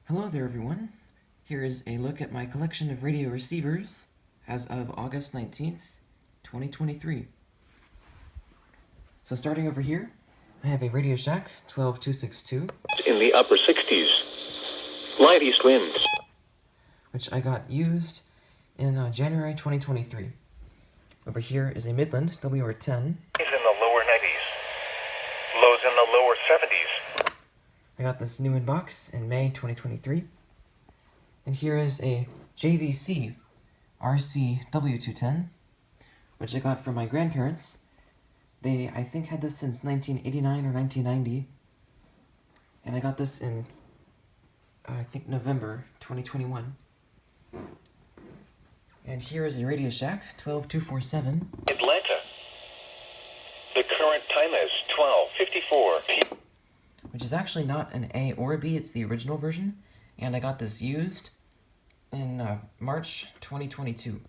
Hello there everyone. Here is a look at my collection of radio receivers as of August 19th, 2023. So starting over here, I have a Radio Shack 12262. In the upper 60s. Light east winds. Which I got used in January 2023. Over here is a Midland WR10. Is in the lower 90s. Lows in the lower 70s. I got this new in box in May 2023. And here is a JVC RCW210, which I got from my grandparents. They, I think, had this since 1989 or 1990. And I got this in, I think, November 2021. And here is a Radio Shack 12247. Atlanta. The current time is 12:54 p.m. Which is actually not an A or a B, it's the original version. And I got this used in March 2022.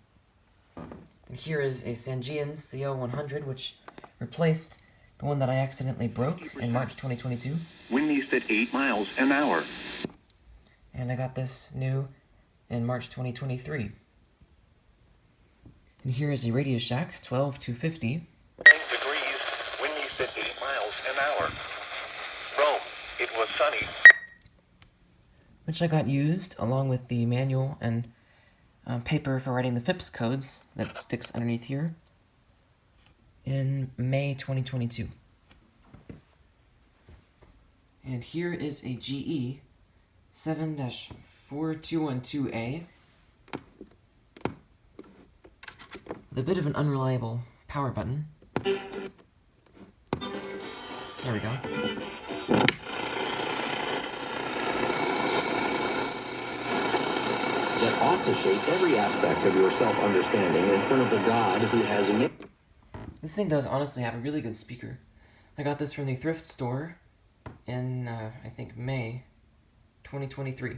And here is a Sangean CL100, which replaced the one that I accidentally broke in March 2022. Wind east at 8 miles an hour. And I got this new in March 2023. And here is a Radio Shack 12250. 9 degrees, wind east at 8 miles an hour. Rome, it was sunny. Which I got used along with the manual and paper for writing the FIPS codes that sticks underneath here in May 2022. And here is a GE 7-4212A with a bit of an unreliable power button. There we go. That ought to shape every aspect of your self-understanding in front of the God who has made. This thing does honestly have a really good speaker. I got this from the thrift store in, I think, May 2023.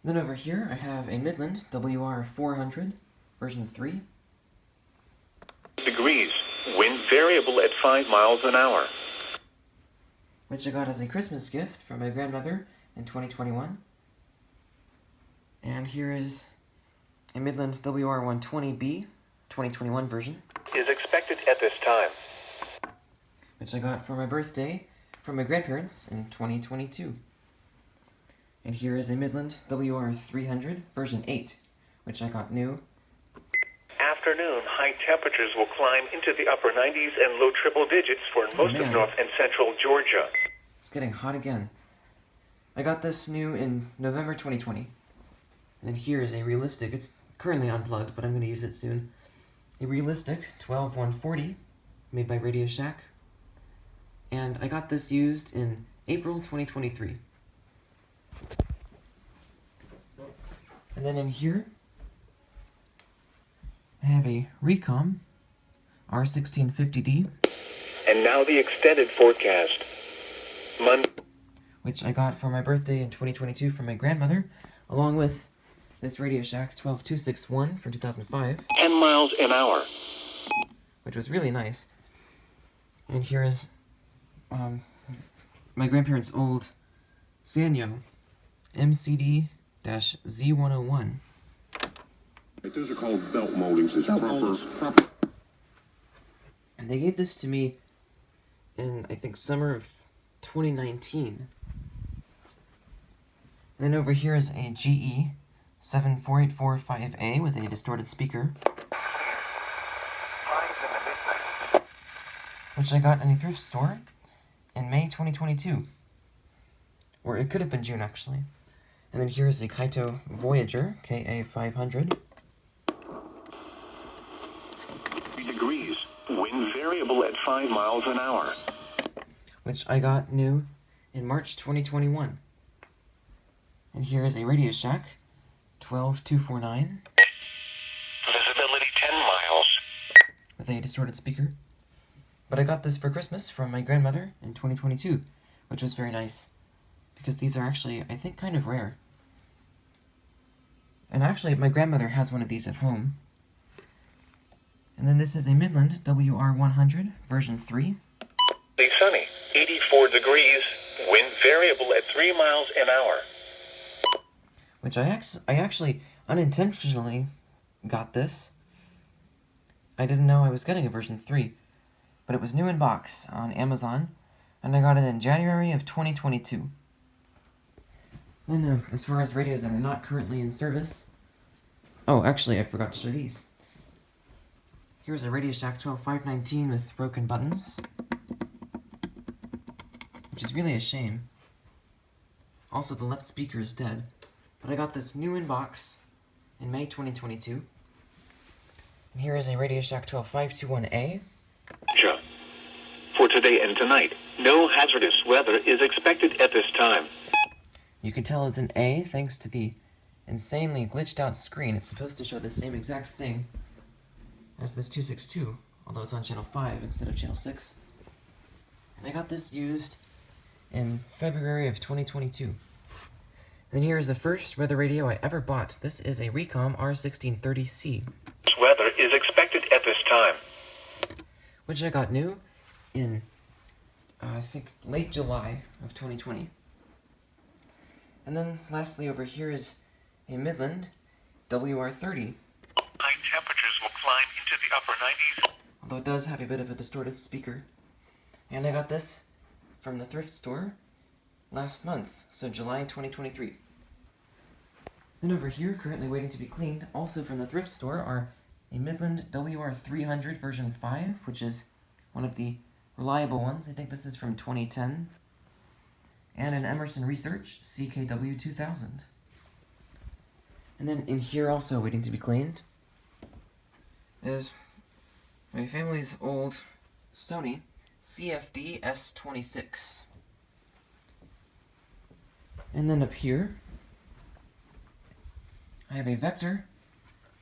Then over here, I have a Midland WR400, version 3. Degrees, wind variable at 5 miles an hour. Which I got as a Christmas gift from my grandmother in 2021. And here is a Midland WR120B, 2021 version. Is expected at this time. Which I got for my birthday from my grandparents in 2022. And here is a Midland WR300, version 8, which I got new. Afternoon, high temperatures will climb into the upper 90s and low triple digits for most of north and central Georgia. It's getting hot again. I got this new in November 2020. And then here is a Realistic, it's currently unplugged, but I'm going to use it soon. A Realistic 12140, made by Radio Shack. And I got this used in April 2023. And then in here, I have a Recom R1650D. And now the extended forecast. Monday. Which I got for my birthday in 2022 from my grandmother, along with this Radio Shack 12261 from 2005. 10 miles an hour. Which was really nice. And here is my grandparents' old Sanyo MCD-Z101. Those are called belt moldings. It's proper. And they gave this to me in, I think, summer of 2019. And then over here is a GE 74845A with a distorted speaker, which I got in a thrift store in May 2022. Or it could have been June, actually. And then here is a Kaito Voyager KA500. Degrees, wind variable at 5 miles an hour. Which I got new in March 2021. And here is a Radio Shack 12249. Visibility 10 miles. With a distorted speaker. But I got this for Christmas from my grandmother in 2022, which was very nice. Because these are actually, I think, kind of rare. And actually, my grandmother has one of these at home. And then this is a Midland WR100, version 3. Sunny, 84 degrees, Wind variable at 3 miles an hour. Which I actually unintentionally got this. I didn't know I was getting a version 3, but it was new in box on Amazon, and I got it in January of 2022. Then, as far as radios that are not currently in service... Oh, actually, I forgot to show these. Here's a Radio Shack 12519 with broken buttons, which is really a shame. Also, the left speaker is dead, but I got this new in box in May 2022. And here is a Radio Shack 12521A. Sure. For today and tonight, no hazardous weather is expected at this time. You can tell it's an A thanks to the insanely glitched out screen. It's supposed to show the same exact thing as this 262, although it's on channel 5 instead of channel 6. And I got this used in February of 2022. Then here is the first weather radio I ever bought. This is a Recom R1630C. Weather is expected at this time. Which I got new in, I think, late July of 2020. And then lastly over here is a Midland WR30. High temperatures will climb into the upper 90s. Although it does have a bit of a distorted speaker. And I got this from the thrift store last month, so July 2023. Then over here, currently waiting to be cleaned, also from the thrift store, are a Midland WR300 version 5, which is one of the reliable ones. I think this is from 2010. And an Emerson Research CKW 2000. And then in here, also waiting to be cleaned, is my family's old Sony CFD S26. And then up here, I have a Vector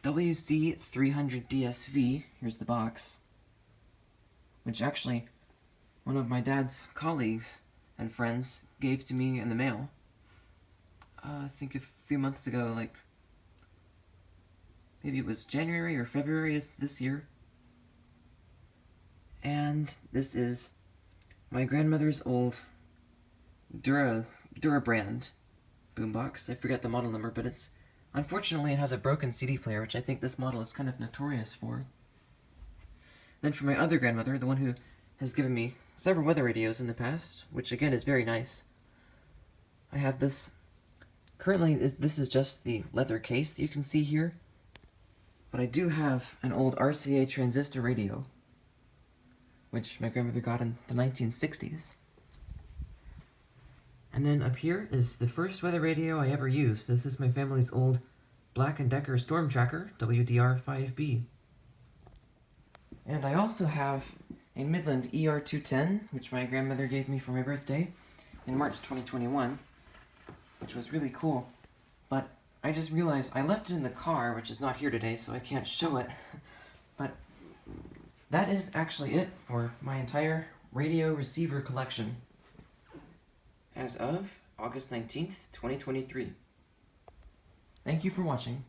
WC300 DSV. Here's the box, which actually one of my dad's colleagues and friends gave to me in the mail. I think a few months ago, like maybe it was January or February of this year. And this is my grandmother's old Durabrand boombox. I forget the model number, but unfortunately it has a broken CD player, which I think this model is kind of notorious for. Then for my other grandmother, the one who has given me several weather radios in the past, which again is very nice, I have this. Currently, this is just the leather case that you can see here, but I do have an old RCA transistor radio, which my grandmother got in the 1960s. And then up here is the first weather radio I ever used. This is my family's old Black & Decker Storm Tracker WDR5B. And I also have a Midland ER210, which my grandmother gave me for my birthday in March 2021, which was really cool. But I just realized I left it in the car, which is not here today, so I can't show it. But that is actually it for my entire radio receiver collection as of August 19th, 2023. Thank you for watching.